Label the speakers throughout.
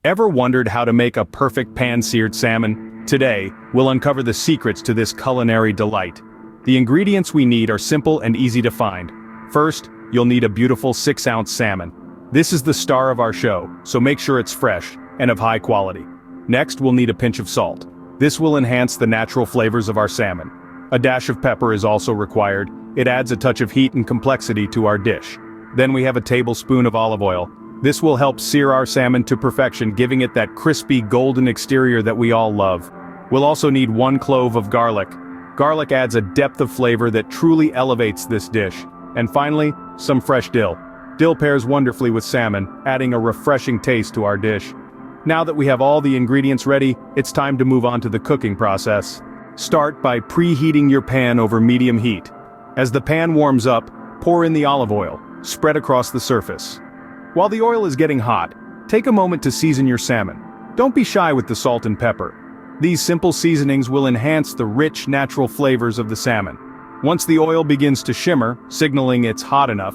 Speaker 1: Ever wondered how to make a perfect pan-seared salmon? Today, we'll uncover the secrets to this culinary delight. The ingredients we need are simple and easy to find. First, you'll need a beautiful 6-ounce salmon. This is the star of our show, so make sure it's fresh and of high quality. Next, we'll need a pinch of salt. This will enhance the natural flavors of our salmon. A dash of pepper is also required. It adds a touch of heat and complexity to our dish. Then we have a tablespoon of olive oil. This will help sear our salmon to perfection, giving it that crispy golden exterior that we all love. We'll also need 1 clove of garlic. Garlic adds a depth of flavor that truly elevates this dish. And finally, some fresh dill. Dill pairs wonderfully with salmon, adding a refreshing taste to our dish. Now that we have all the ingredients ready, it's time to move on to the cooking process. Start by preheating your pan over medium heat. As the pan warms up, pour in the olive oil, spread across the surface. While the oil is getting hot, take a moment to season your salmon. Don't be shy with the salt and pepper. These simple seasonings will enhance the rich, natural flavors of the salmon. Once the oil begins to shimmer, signaling it's hot enough,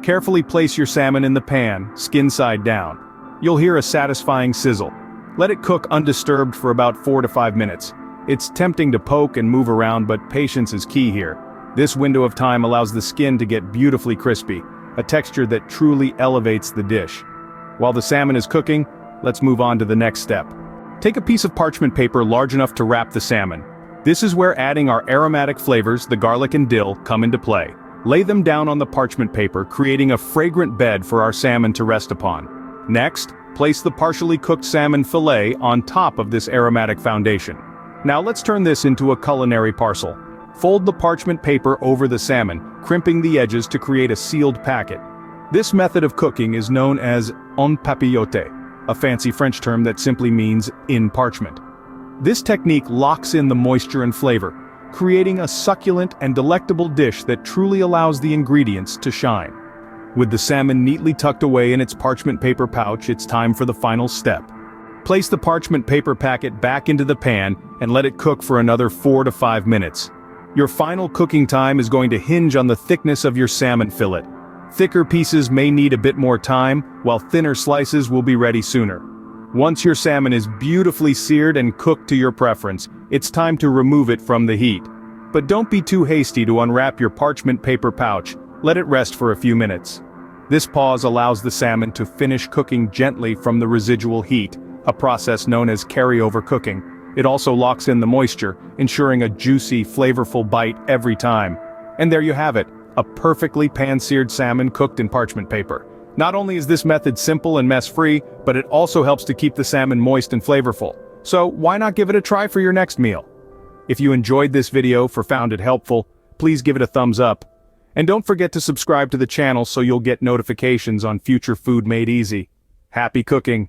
Speaker 1: carefully place your salmon in the pan, skin side down. You'll hear a satisfying sizzle. Let it cook undisturbed for about 4 to 5 minutes. It's tempting to poke and move around, but patience is key here. This window of time allows the skin to get beautifully crispy, a texture that truly elevates the dish. While the salmon is cooking, let's move on to the next step. Take a piece of parchment paper large enough to wrap the salmon. This is where adding our aromatic flavors, the garlic and dill, come into play. Lay them down on the parchment paper, creating a fragrant bed for our salmon to rest upon. Next, place the partially cooked salmon fillet on top of this aromatic foundation. Now let's turn this into a culinary parcel. Fold the parchment paper over the salmon, crimping the edges to create a sealed packet. This method of cooking is known as en papillote, a fancy French term that simply means in parchment. This technique locks in the moisture and flavor, creating a succulent and delectable dish that truly allows the ingredients to shine. With the salmon neatly tucked away in its parchment paper pouch, it's time for the final step. Place the parchment paper packet back into the pan and let it cook for another 4 to 5 minutes. Your final cooking time is going to hinge on the thickness of your salmon fillet. Thicker pieces may need a bit more time, while thinner slices will be ready sooner. Once your salmon is beautifully seared and cooked to your preference, it's time to remove it from the heat. But don't be too hasty to unwrap your parchment paper pouch. Let it rest for a few minutes. This pause allows the salmon to finish cooking gently from the residual heat, a process known as carryover cooking. It also locks in the moisture, ensuring a juicy, flavorful bite every time. And there you have it, a perfectly pan-seared salmon cooked in parchment paper. Not only is this method simple and mess-free, but it also helps to keep the salmon moist and flavorful. So why not give it a try for your next meal? If you enjoyed this video or found it helpful, please give it a thumbs up. And don't forget to subscribe to the channel so you'll get notifications on future food made easy. Happy cooking!